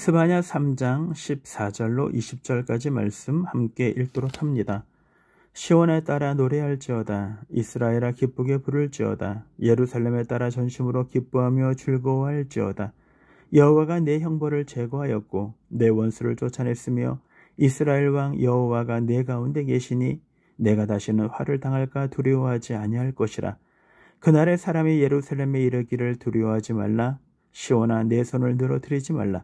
스바냐 3장 14절로 20절까지 말씀 함께 읽도록 합니다. 시온에 따라 노래할지어다. 이스라엘아 기쁘게 부를지어다. 예루살렘에 따라 전심으로 기뻐하며 즐거워할지어다. 여호와가 내 형벌을 제거하였고 내 원수를 쫓아냈으며 이스라엘 왕 여호와가 내 가운데 계시니 내가 다시는 화를 당할까 두려워하지 아니할 것이라. 그날에 사람이 예루살렘에 이르기를 두려워하지 말라. 시온아 내 손을 늘어뜨리지 말라.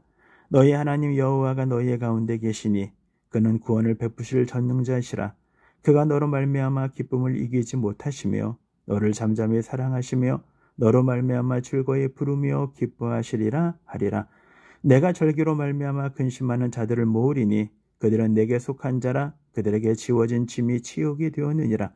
너희 하나님 여호와가 너희의 가운데 계시니 그는 구원을 베푸실 전능자시라. 그가 너로 말미암아 기쁨을 이기지 못하시며 너를 잠잠히 사랑하시며 너로 말미암아 즐거이 부르며 기뻐하시리라 하리라. 내가 절기로 말미암아 근심하는 자들을 모으리니 그들은 내게 속한 자라. 그들에게 지워진 짐이 치욕이 되었느니라.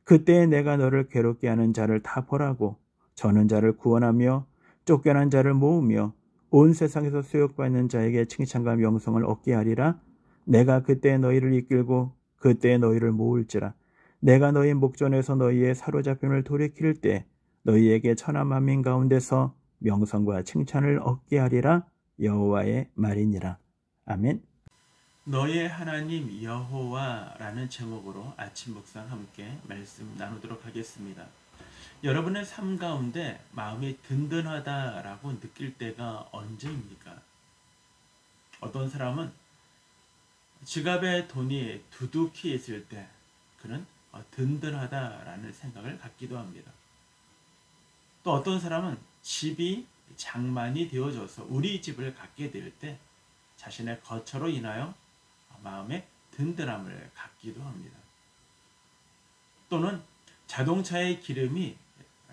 그때에 내가 너를 괴롭게 하는 자를 다 벌하고 저는 자를 구원하며 쫓겨난 자를 모으며 온 세상에서 수욕받는 자에게 칭찬과 명성을 얻게 하리라. 내가 그때 너희를 이끌고 그때 너희를 모을지라. 내가 너희 목전에서 너희의 사로잡힘을 돌이킬 때 너희에게 천하 만민 가운데서 명성과 칭찬을 얻게 하리라. 여호와의 말이니라. 아멘. 너의 하나님 여호와라는 제목으로 아침 묵상 함께 말씀 나누도록 하겠습니다. 여러분의 삶 가운데 마음이 든든하다라고 느낄 때가 언제입니까? 어떤 사람은 지갑에 돈이 두둑히 있을 때 그는 든든하다라는 생각을 갖기도 합니다. 또 어떤 사람은 집이 장만이 되어져서 우리 집을 갖게 될 때 자신의 거처로 인하여 마음의 든든함을 갖기도 합니다. 또는 자동차의 기름이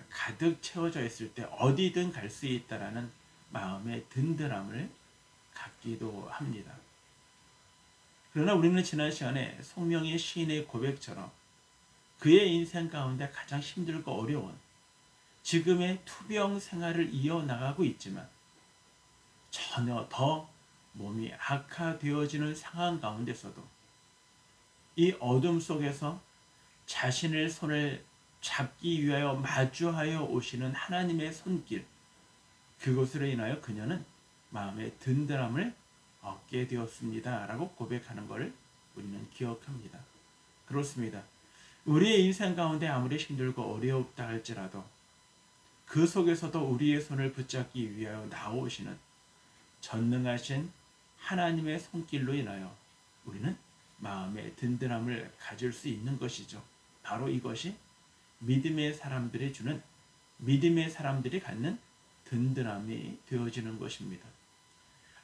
가득 채워져 있을 때 어디든 갈 수 있다라는 마음의 든든함을 갖기도 합니다. 그러나 우리는 지난 시간에 송명의 시인의 고백처럼 그의 인생 가운데 가장 힘들고 어려운 지금의 투병 생활을 이어나가고 있지만 전혀 더 몸이 악화되어지는 상황 가운데서도 이 어둠 속에서 자신의 손을 잡기 위하여 마주하여 오시는 하나님의 손길, 그것으로 인하여 그녀는 마음의 든든함을 얻게 되었습니다 라고 고백하는 것을 우리는 기억합니다. 그렇습니다. 우리의 인생 가운데 아무리 힘들고 어려웠다 할지라도 그 속에서도 우리의 손을 붙잡기 위하여 나오시는 전능하신 하나님의 손길로 인하여 우리는 마음의 든든함을 가질 수 있는 것이죠. 바로 이것이 믿음의 사람들이 주는, 믿음의 사람들이 갖는 든든함이 되어지는 것입니다.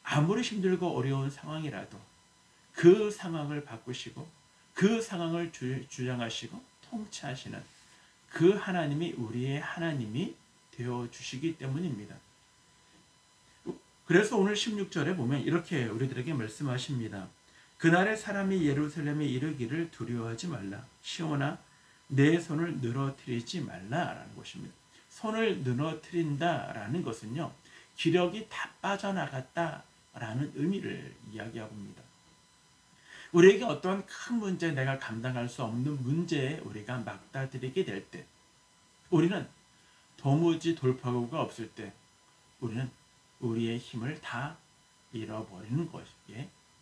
아무리 힘들고 어려운 상황이라도 그 상황을 바꾸시고 그 상황을 주장하시고 통치하시는 그 하나님이 우리의 하나님이 되어주시기 때문입니다. 그래서 오늘 16절에 보면 이렇게 우리들에게 말씀하십니다. 그날에 사람이 예루살렘에 이르기를 두려워하지 말라. 시온아 내 손을 늘어뜨리지 말라라는 것입니다. 손을 늘어뜨린다라는 것은요, 기력이 다 빠져나갔다라는 의미를 이야기하고 있습니다. 우리에게 어떤 큰 문제, 내가 감당할 수 없는 문제에 우리가 막다들이게 될 때, 우리는 도무지 돌파구가 없을 때 우리는 우리의 힘을 다 잃어버리는 것이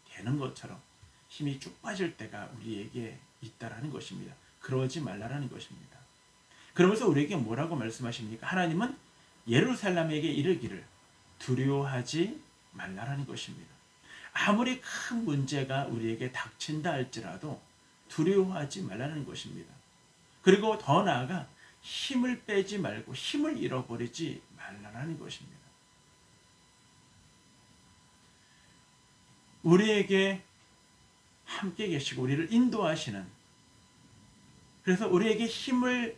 되는 것처럼 힘이 쭉 빠질 때가 우리에게 있다라는 것입니다. 그러지 말라라는 것입니다. 그러면서 우리에게 뭐라고 말씀하십니까? 하나님은 예루살렘에게 이르기를 두려워하지 말라라는 것입니다. 아무리 큰 문제가 우리에게 닥친다 할지라도 두려워하지 말라는 것입니다. 그리고 더 나아가 힘을 빼지 말고 힘을 잃어버리지 말라는 것입니다. 우리에게 함께 계시고 우리를 인도하시는, 그래서 우리에게 힘을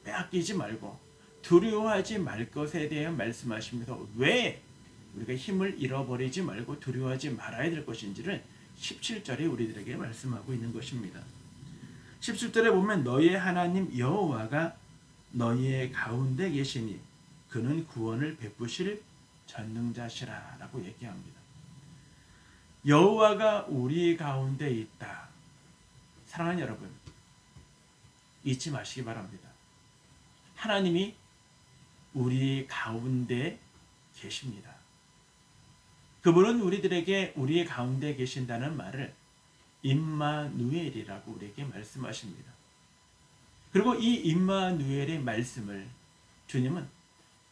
빼앗기지 말고 두려워하지 말 것에 대해 말씀하시면서 왜 우리가 힘을 잃어버리지 말고 두려워하지 말아야 될 것인지를 17절에 우리들에게 말씀하고 있는 것입니다. 17절에 보면 너희의 하나님 여호와가 너희의 가운데 계시니 그는 구원을 베푸실 전능자시라 라고 얘기합니다. 여호와가 우리 가운데 있다. 사랑하는 여러분, 잊지 마시기 바랍니다. 하나님이 우리 가운데 계십니다. 그분은 우리들에게 우리 가운데 계신다는 말을 임마누엘이라고 우리에게 말씀하십니다. 그리고 이 임마누엘의 말씀을 주님은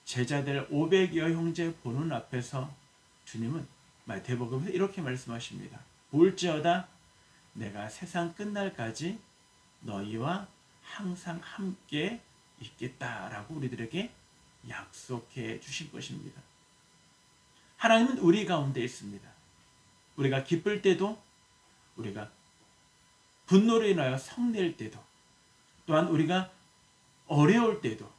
제자들 500여 형제 보는 앞에서 주님은 마태복음에서 이렇게 말씀하십니다. 볼지어다 내가 세상 끝날까지 너희와 항상 함께 있겠다라고 우리들에게 약속해 주신 것입니다. 하나님은 우리 가운데 있습니다. 우리가 기쁠 때도, 우리가 분노로 인하여 성낼 때도, 또한 우리가 어려울 때도,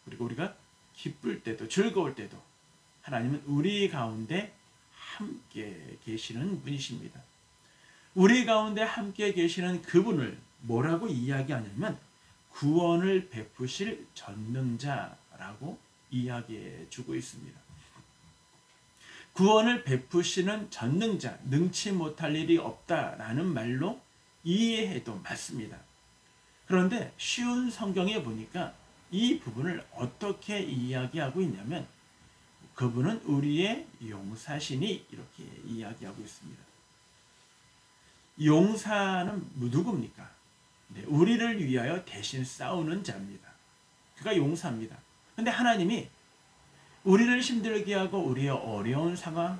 그리고 우리가 기쁠 때도, 즐거울 때도 하나님은 우리 가운데 함께 계시는 분이십니다. 우리 가운데 함께 계시는 그분을 뭐라고 이야기하냐면 구원을 베푸실 전능자라고 이야기해 주고 있습니다. 구원을 베푸시는 전능자, 능치 못할 일이 없다라는 말로 이해해도 맞습니다. 그런데 쉬운 성경에 보니까 이 부분을 어떻게 이야기하고 있냐면 그분은 우리의 용사시니 이렇게 이야기하고 있습니다. 용사는 누굽니까? 네, 우리를 위하여 대신 싸우는 자입니다. 그가 용사입니다. 그런데 하나님이 우리를 힘들게 하고 우리의 어려운 상황,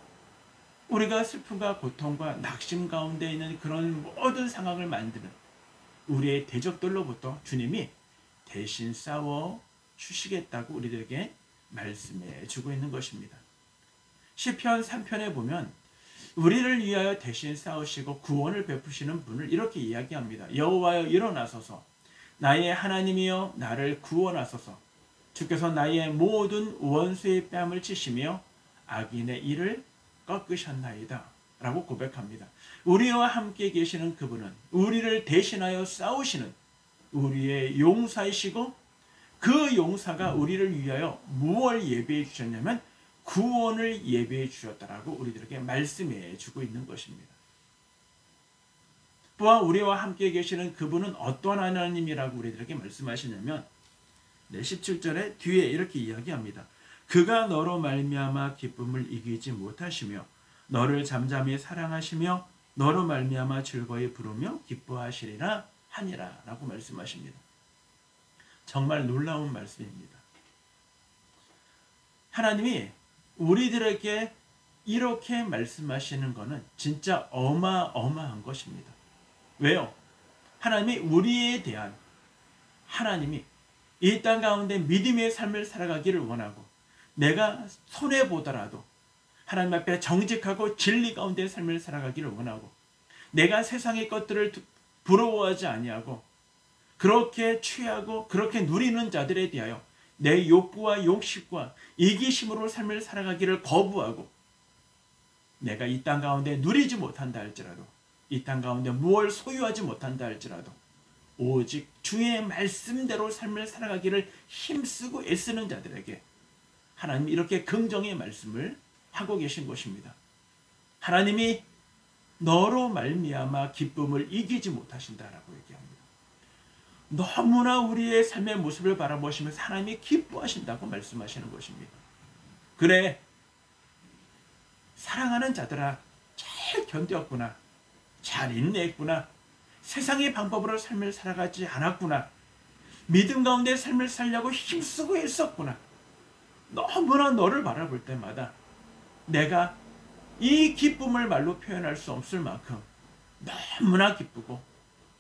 우리가 슬픔과 고통과 낙심 가운데 있는 그런 모든 상황을 만드는 우리의 대적들로부터 주님이 대신 싸워 주시겠다고 우리들에게 말씀해 주고 있는 것입니다. 시편 3편에 보면 우리를 위하여 대신 싸우시고 구원을 베푸시는 분을 이렇게 이야기합니다. 여호와여 일어나소서, 나의 하나님이여 나를 구원하소서. 주께서 나의 모든 원수의 뺨을 치시며 악인의 일을 꺾으셨나이다 라고 고백합니다. 우리와 함께 계시는 그분은 우리를 대신하여 싸우시는 우리의 용사이시고 그 용사가 우리를 위하여 무엇을 예배해 주셨냐면 구원을 예배해 주셨다라고 우리들에게 말씀해 주고 있는 것입니다. 또한 우리와 함께 계시는 그분은 어떤 하나님이라고 우리들에게 말씀하시냐면 17절에 뒤에 이렇게 이야기합니다. 그가 너로 말미암아 기쁨을 이기지 못하시며 너를 잠잠히 사랑하시며 너로 말미암아 즐거이 부르며 기뻐하시리라 하니라 라고 말씀하십니다. 정말 놀라운 말씀입니다. 하나님이 우리들에게 이렇게 말씀하시는 것은 진짜 어마어마한 것입니다. 왜요? 하나님이 우리에 대한 하나님이 이 땅 가운데 믿음의 삶을 살아가기를 원하고 내가 손해보더라도 하나님 앞에 정직하고 진리 가운데 삶을 살아가기를 원하고 내가 세상의 것들을 부러워하지 아니하고 그렇게 취하고 그렇게 누리는 자들에 대하여 내 욕구와 욕심과 이기심으로 삶을 살아가기를 거부하고 내가 이 땅 가운데 누리지 못한다 할지라도 이 땅 가운데 무엇을 소유하지 못한다 할지라도 오직 주의 말씀대로 삶을 살아가기를 힘쓰고 애쓰는 자들에게 하나님이 이렇게 긍정의 말씀을 하고 계신 것입니다. 하나님이 너로 말미암아 기쁨을 이기지 못하신다라고 얘기합니다. 너무나 우리의 삶의 모습을 바라보시면서 하나님이 기뻐하신다고 말씀하시는 것입니다. 그래, 사랑하는 자들아, 잘 견뎠구나, 잘 인내했구나, 세상의 방법으로 삶을 살아가지 않았구나, 믿음 가운데 삶을 살려고 힘쓰고 했었구나. 너무나 너를 바라볼 때마다 내가 이 기쁨을 말로 표현할 수 없을 만큼 너무나 기쁘고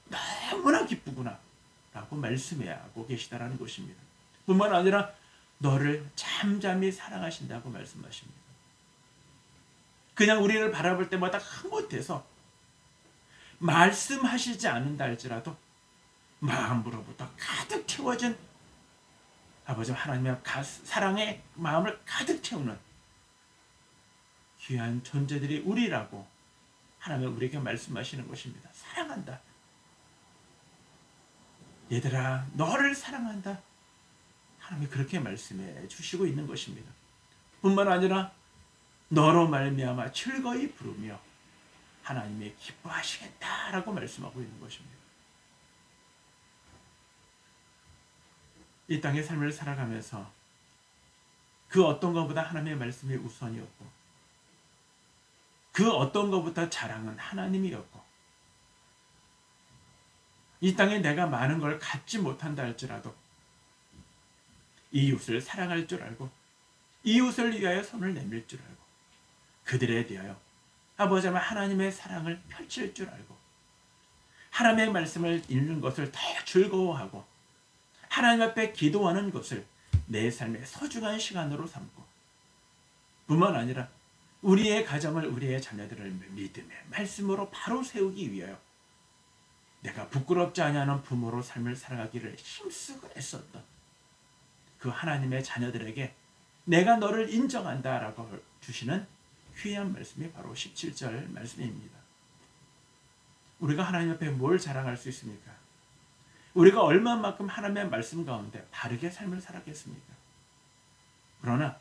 너무나 기쁘구나 라고 말씀하고 계시다라는 것입니다. 뿐만 아니라 너를 잠잠히 사랑하신다고 말씀하십니다. 그냥 우리를 바라볼 때마다 흐뭇해서 말씀하시지 않는다 할지라도 마음으로부터 가득 채워진 아버지 하나님의 사랑의 마음을 가득 채우는 귀한 존재들이 우리라고 하나님은 우리에게 말씀하시는 것입니다. 사랑한다. 얘들아, 너를 사랑한다. 하나님이 그렇게 말씀해 주시고 있는 것입니다. 뿐만 아니라 너로 말미암아 즐거이 부르며 하나님이 기뻐하시겠다라고 말씀하고 있는 것입니다. 이 땅의 삶을 살아가면서 그 어떤 것보다 하나님의 말씀이 우선이었고 그 어떤 것보다 자랑은 하나님이었고 이 땅에 내가 많은 걸 갖지 못한다 할지라도 이웃을 사랑할 줄 알고 이웃을 위하여 손을 내밀 줄 알고 그들에 대하여 아버지 하나님의 사랑을 펼칠 줄 알고 하나님의 말씀을 읽는 것을 더 즐거워하고 하나님 앞에 기도하는 것을 내 삶의 소중한 시간으로 삼고 뿐만 아니라 우리의 가정을 우리의 자녀들을 믿음의 말씀으로 바로 세우기 위하여 내가 부끄럽지 아니하는 부모로 삶을 살아가기를 힘쓰고 애썼던 그 하나님의 자녀들에게 내가 너를 인정한다라고 주시는 귀한 말씀이 바로 17절 말씀입니다. 우리가 하나님 앞에 뭘 자랑할 수 있습니까? 우리가 얼마만큼 하나님의 말씀 가운데 바르게 삶을 살았겠습니까? 그러나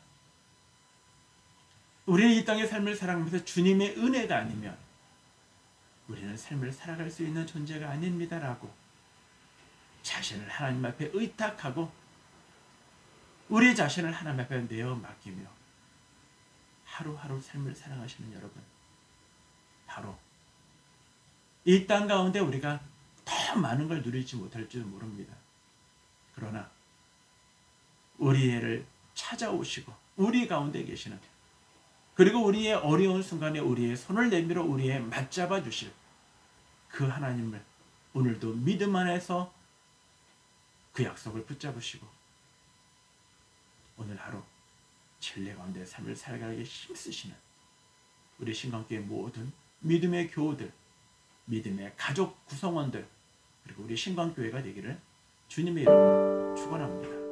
우리는 이 땅의 삶을 살아가면서 주님의 은혜가 아니면 우리는 삶을 살아갈 수 있는 존재가 아닙니다라고 자신을 하나님 앞에 의탁하고 우리 자신을 하나님 앞에 내어 맡기며 하루하루 삶을 살아가시는 여러분, 바로 이 땅 가운데 우리가 더 많은 걸 누리지 못할 줄 모릅니다. 그러나 우리를 찾아오시고 우리 가운데 계시는 그리고 우리의 어려운 순간에 우리의 손을 내밀어 우리의 맞잡아 주실 그 하나님을 오늘도 믿음 안에서 그 약속을 붙잡으시고 오늘 하루 진리 가운데 삶을 살아가기 힘쓰시는 우리 신강교회 모든 믿음의 교우들, 믿음의 가족 구성원들 그리고 우리 신강교회가 되기를 주님의 이름으로 축원합니다.